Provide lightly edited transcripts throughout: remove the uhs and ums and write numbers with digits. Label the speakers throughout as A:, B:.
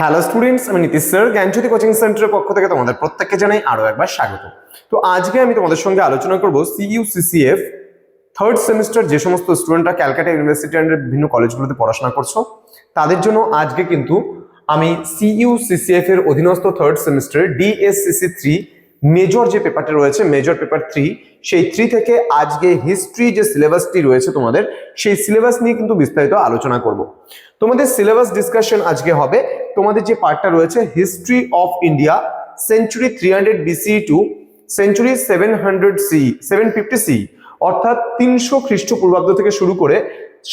A: Hello students, আমি Nitish sir জ্ঞানজ্যোতি coaching সেন্টারের পক্ষ থেকে তোমাদের প্রত্যেককে জানাই আরো একবার স্বাগত। তো আজকে আমি তোমাদের সঙ্গে আলোচনা করব CUCCF থার্ড সেমিস্টার যে সমস্ত স্টুডেন্টরা ক্যালকাটা ইউনিভার্সিটি এন্ড বিভিন্ন কলেজগুলোতে পড়াশোনা করছো তাদের জন্য আজকে কিন্তু আমি CUCCF এর অধীনস্থ থার্ড সেমিস্টার DSCC 3 মেজর যে পেপারটা রয়েছে মেজর পেপার 3 সেই 3 থেকে আজকে হিস্ট্রি যে সিলেবাসটি রয়েছে তোমাদের সেই সিলেবাস নিয়ে কিন্তু বিস্তারিত আলোচনা করব। তোমাদের সিলেবাস ডিসকাশন আজকে হবে। তোমাদের যে পার্টটা রয়েছে history of India century 300 BCE to century 750 CE অর্থাৎ 300 খ্রিস্টপূর্বাব্দ থেকে শুরু করে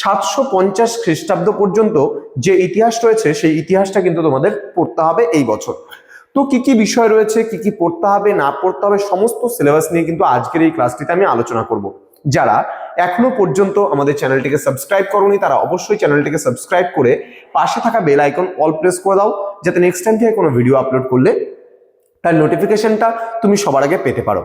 A: 750 খ্রিস্টাব্দ পর্যন্ত যে ইতিহাস রয়েছে সেই ইতিহাসটা কিন্তু তোমাদের পড়তে হবে এই বছর। তো কি কি বিষয় রয়েছে, কি কি পড়তে হবে না পড়তে হবে সমস্ত সিলেবাস নিয়ে কিন্তু আজকের এই ক্লাসটিতে আমি আলোচনা করব। যারা এখনো পর্যন্ত আমাদের চ্যানেলটিকে সাবস্ক্রাইব করোনি তারা অবশ্যই চ্যানেলটিকে সাবস্ক্রাইব করে পাশে থাকা বেল আইকন অল প্রেস করে দাও, যাতে নেক্সট টাইম থেকে কোনো ভিডিও আপলোড করলে তার নোটিফিকেশনটা তুমি সবার আগে পেতে পারো।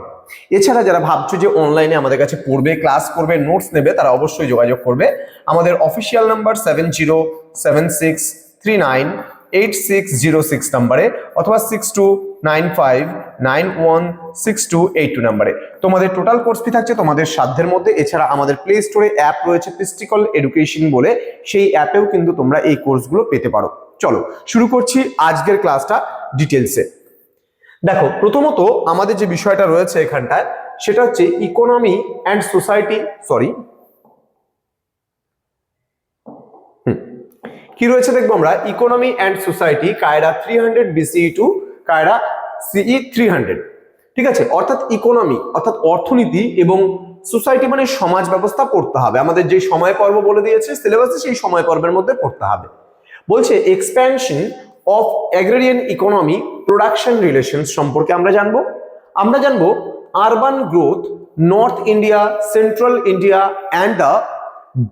A: এছাড়া যারা ভাবছো যে অনলাইনে আমাদের কাছে পড়বে, ক্লাস করবে, নোটস নেবে, তারা অবশ্যই যোগাযোগ করবে আমাদের অফিসিয়াল নাম্বার 7076398606 নাম্বারে অথবা 6295916282 নাম্বারে। তোমাদের টোটাল কোর্স ফি থাকছে তোমাদের সাধ্যের মধ্যে। এছাড়া আমাদের প্লে স্টোরে অ্যাপ রয়েছে পিস্টিকল এডুকেশন বলে, সেই অ্যাপেও কিন্তু তোমরা এই কোর্সগুলো পেতে পারো। চলো শুরু করছি আজকের ক্লাসটা ডিটেলসে। দেখো, প্রথমত আমাদের যে বিষয়টা রয়েছে এখানটায় সেটা হচ্ছে ইকোনমি অ্যান্ড সোসাইটি, কি রয়েছে দেখবো আমরা। ইকোনমি অ্যান্ড সোসাইটি কায়রা 300 BCE টু কায়রা CE 300। ঠিক আছে, অর্থাৎ ইকোনমি অর্থাৎ অর্থনীতি এবং সোসাইটি মানে সমাজ ব্যবস্থা পড়তে হবে। আমাদের যে সময় পর্ব বলে দিয়েছে সিলেবাসে সেই সময় পর্বের মধ্যে পড়তে হবে। বলছে expansion of agrarian economy production relations সম্পর্কে আমরা জানবো urban growth, north India, central India and the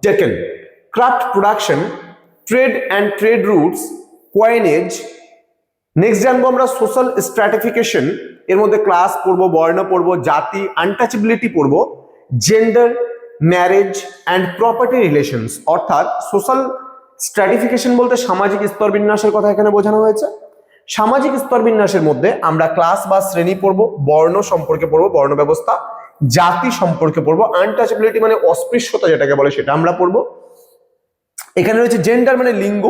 A: Deccan, craft production, trade and trade roots, coinage. Next জানবো আমরা সোশ্যাল স্ট্র্যাটিফিকেশন, এর মধ্যে ক্লাস পড়বো, বর্ণ পড়বো, জাতি, আনটাচেবিলিটি পড়বো, gender, marriage and property relations. অর্থাৎ সোশ্যাল স্ট্র্যাটিফিকেশন বলতে সামাজিক স্তর বিন্যাসের কথা এখানে বোঝানো হয়েছে। সামাজিক স্তর বিন্যাসের মধ্যে আমরা ক্লাস বা শ্রেণী পড়বো, বর্ণ সম্পর্কে পড়বো, বর্ণ ব্যবস্থা, জাতি সম্পর্কে পড়বো, আনটাচেবিলিটি মানে অস্পৃশ্যতা যেটাকে বলে সেটা আমরা পড়বো। এখানে রয়েছে জেন্ডার মানে লিঙ্গ,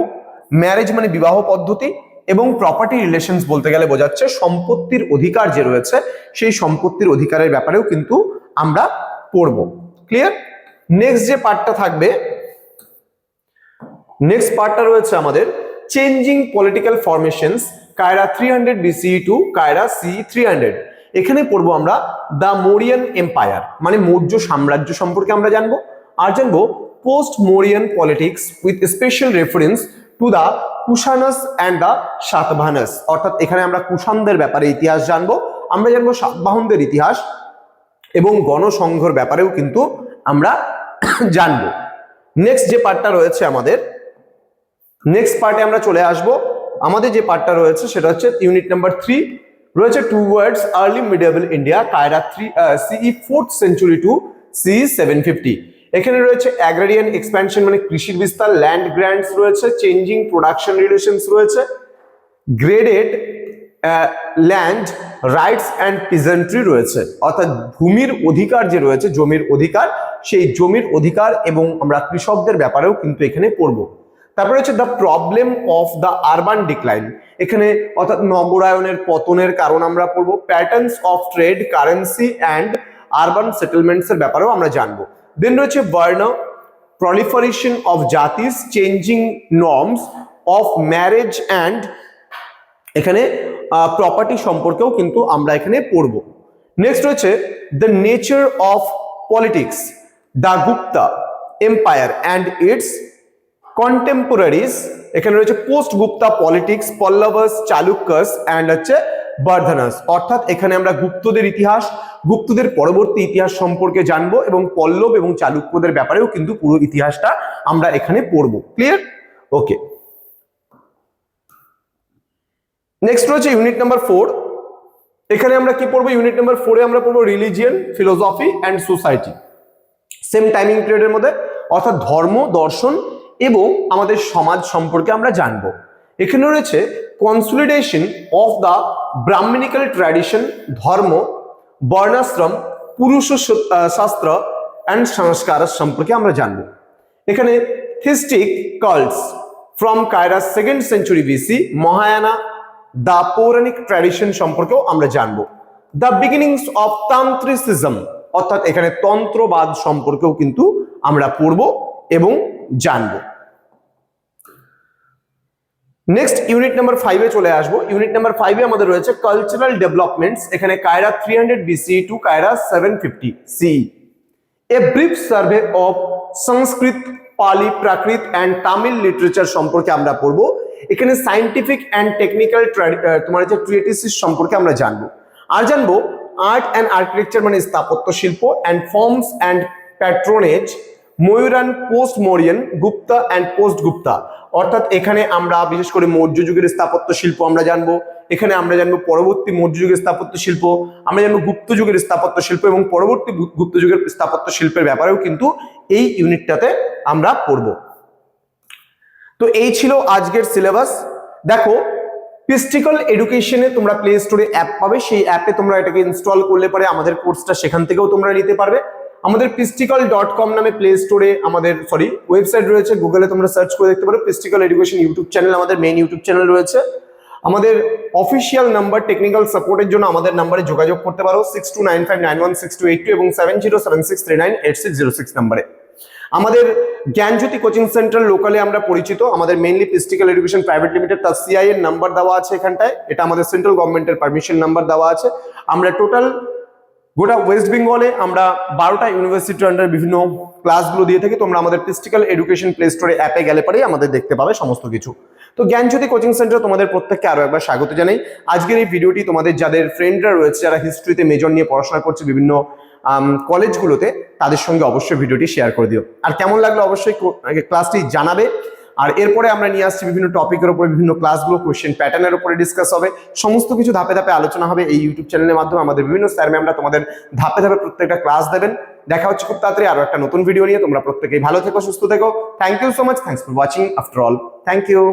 A: ম্যারেজ মানে বিবাহ পদ্ধতি এবং প্রপার্টি রিলেশনস বলতে গেলে বোঝাচ্ছে সম্পত্তির অধিকার যে রয়েছে সেই সম্পত্তির অধিকারের ব্যাপারেও কিন্তু আমরা পড়বো। ক্লিয়ার? নেক্সট যে পার্টটা থাকবে, নেক্সট পার্টটা রয়েছে আমাদের চেঞ্জিং পলিটিক্যাল ফরমেশনস কায়রা 300 BCE টু কায়রা CE 300। এখানে পড়বো আমরা দ্য মৌরিয়ান এম্পায়ার মানে মৌর্য সাম্রাজ্য সম্পর্কে আমরা জানবো। আর জানবো post Mauryan politics with special reference to the Kushanas and the Satavahanas. অর্থাৎ এখানে আমরা কুষাণদের ব্যাপারে ইতিহাস জানবো, আমরা জানবো সাতবাহনদের ইতিহাস এবং গণসংঘর ব্যাপারেও কিন্তু আমরা জানবো। নেক্সট যে পার্টটা রয়েছে আমাদের, নেক্সট পার্টে আমরা চলে আসব। আমাদের যে পার্টটা রয়েছে সেটা হচ্ছে ইউনিট নাম্বার 3 রয়েছে টুয়ার্ডস আর্লি মিডিয়েভেল ইন্ডিয়া কায়রা CE 4th century to CE 750। এখানে রয়েছে অ্যাগ্রারিয়ান এক্সপ্যানশন মানে কৃষির বিস্তার, ল্যান্ড গ্র্যান্টস রয়েছে, চেঞ্জিং প্রোডাকশন রিলেশনস রয়েছে, graded land rights and peasantry রয়েছে। অর্থাৎ ভূমির অধিকার যে রয়েছে, জমির অধিকার, সেই জমির অধিকার এবং আমরা কৃষকদের ব্যাপারেও কিন্তু এখানে পড়বো। তারপরে হচ্ছে the problem of the urban decline, এখানে অর্থাৎ নগরায়নের পতনের কারণ আমরা পড়বো। Patterns of trade, currency and urban settlements এর ব্যাপারেও আমরা জানবো। দেন রয়েছে বর্ণ, proliferation of jatis, changing norms of marriage and এখানে প্রপার্টি সম্পর্কেও কিন্তু আমরা এখানে পড়বো। নেক্সট রয়েছে the nature of politics, the Gupta empire and its contemporaries. এখানে রয়েছে post Gupta politics, Pallavas, Chalukyas and হচ্ছে বর্ধনাস। অর্থাৎ এখানে আমরা গুপ্তদের ইতিহাস, গুপ্তদের পরবর্তী ইতিহাস সম্পর্কে জানবো এবং পল্লব এবং চালুক্যদের ব্যাপারেও কিন্তু পুরো ইতিহাসটা আমরা এখানে পড়বো। ক্লিয়ার? ওকে। নেক্সট রয়েছে ইউনিট নাম্বার 4। এখানে আমরা কি পড়বো? ইউনিট নাম্বার 4 আমরা পড়বো religion, philosophy and society. Same timing পিরিয়ডের মধ্যে, অর্থাৎ ধর্ম, দর্শন এবং আমাদের সমাজ সম্পর্কে আমরা জানবো। এখানে রয়েছে কনসলিডেশন অফ দ্য ব্রাহ্মণিক্যাল ট্র্যাডিশন, ধর্ম, বর্ণাশ্রম, পুরুষ শাস্ত্র অ্যান্ড সংস্কার সম্পর্কে আমরা জানবো। এখানে হিস্টিক কাল্টস ফ্রম কায়রা 2nd century BC, Mahayana, the Puranic tradition সম্পর্কেও আমরা জানবো। দ্য বিগিনিংস অফ তান্ত্রিসিজম, অর্থাৎ এখানে তন্ত্রবাদ সম্পর্কেও কিন্তু আমরা পড়বো এবং জানবো। নেক্সট ইউনিট নাম্বার 5 এ চলে আসবো। ইউনিট নাম্বার 5 এ আমাদের রয়েছে কালচারাল ডেভেলপমেন্টস, এখানে কায়রা 300 BCE টু কায়রা 750 CE। A brief survey of Sanskrit, Pali, Prakrit and Tamil literature সম্পর্কে আমরা পড়বো। এখানে সায়েন্টিফিক অ্যান্ড টেকনিক্যাল তোমার হচ্ছে ট্রিটিসিস সম্পর্কে আমরা জানবো। আর জানবো আর্ট অ্যান্ড আর্কিটেকচার মানে স্থাপত্য শিল্প, and forms and patronage, Mauryan, post Mauryan, Gupta and post Gupta, অর্থাৎ এখানে আমরা বিশেষ করে মৌর্য যুগের স্থাপত্য শিল্প আমরা জানবো। এখানে আমরা জানবো পরবর্তী মৌর্য যুগের স্থাপত্য শিল্প, আমরা জানবো গুপ্ত যুগের স্থাপত্য শিল্প এবং পরবর্তী গুপ্ত যুগের স্থাপত্য শিল্পের ব্যাপারেও কিন্তু এই ইউনিটটাতে আমরা পড়বো। তো এই ছিল আজকের সিলেবাস। দেখো, পিস্টিক্যাল এডুকেশনে তোমরা প্লে স্টোরে অ্যাপ পাবে, সেই অ্যাপে তোমরা এটাকে ইনস্টল করলে পরে আমাদের কোর্সটা সেখান থেকেও তোমরা নিতে পারবে। আমাদের pistical.com নামে প্লে স্টোরে আমাদের ওয়েবসাইট রয়েছে, গুগলে তোমরা সার্চ করে দেখতে পারো। পিস্টিক্যাল এডুকেশন ইউটিউব চ্যানেল, আমাদের মেইন ইউটিউব চ্যানেল রয়েছে। আমাদের অফিসিয়াল নাম্বার টেকনিক্যাল সাপোর্টের জন্য আমাদের নাম্বারে যোগাযোগ করতে পারো 6295916282 এবং 7076398606 নাম্বারে। আমাদের জ্ঞানজ্যোতি কোচিং সেন্টার লোকালে আমরা পরিচিত, আমাদের মেইনলি পিস্টিক্যাল এডুকেশন প্রাইভেট লিমিটেড, তার সিআই এর নাম্বার দেওয়া আছে এখানটায়, এটা আমাদের সেন্ট্রাল গভর্নমেন্টের পারমিশন নাম্বার দেওয়া আছে। আমরা টোটাল গোটা ওয়েস্ট বেঙ্গলে আমরা 12টা ইউনিভার্সিটির আন্ডারে বিভিন্ন ক্লাসগুলো দিয়ে থাকি। তোমরা আমাদের পিস্টিক্যাল এডুকেশন প্লে স্টোরে অ্যাপে গেলে পরেই আমাদের দেখতে পাবে সমস্ত কিছু। তো জ্ঞানজ্যোতি কোচিং সেন্টার তোমাদের প্রত্যেককে আরো একবার স্বাগত জানাই। আজকের এই ভিডিওটি তোমাদের যাদের ফ্রেন্ডরা রয়েছে, যারা হিস্ট্রিতে মেজর নিয়ে পড়াশোনা করছে বিভিন্ন কলেজগুলোতে, তাদের সঙ্গে অবশ্যই ভিডিওটি শেয়ার করে দিও। আর কেমন লাগলো অবশ্যই ক্লাসটি জানাবে। আর এরপরে আমরা নিয়ে আসছি বিভিন্ন টপিকের উপরে বিভিন্ন ক্লাসগুলো, কোশ্চেন প্যাটার্নের উপরে ডিসকাস হবে, সমস্ত কিছু ধাপে ধাপে আলোচনা হবে এই ইউটিউব চ্যানেলের মাধ্যমে। আমাদের বিভিন্ন স্যার ম্যামরা তোমাদের ধাপে ধাপে প্রত্যেকটা ক্লাস দেবেন। দেখা হচ্ছে খুব তাড়াতাড়ি আরো একটা নতুন ভিডিও নিয়ে। তোমরা প্রত্যেকেই ভালো থেকো, সুস্থ থেকো। Thank you so much, thanks for watching after all, thank you.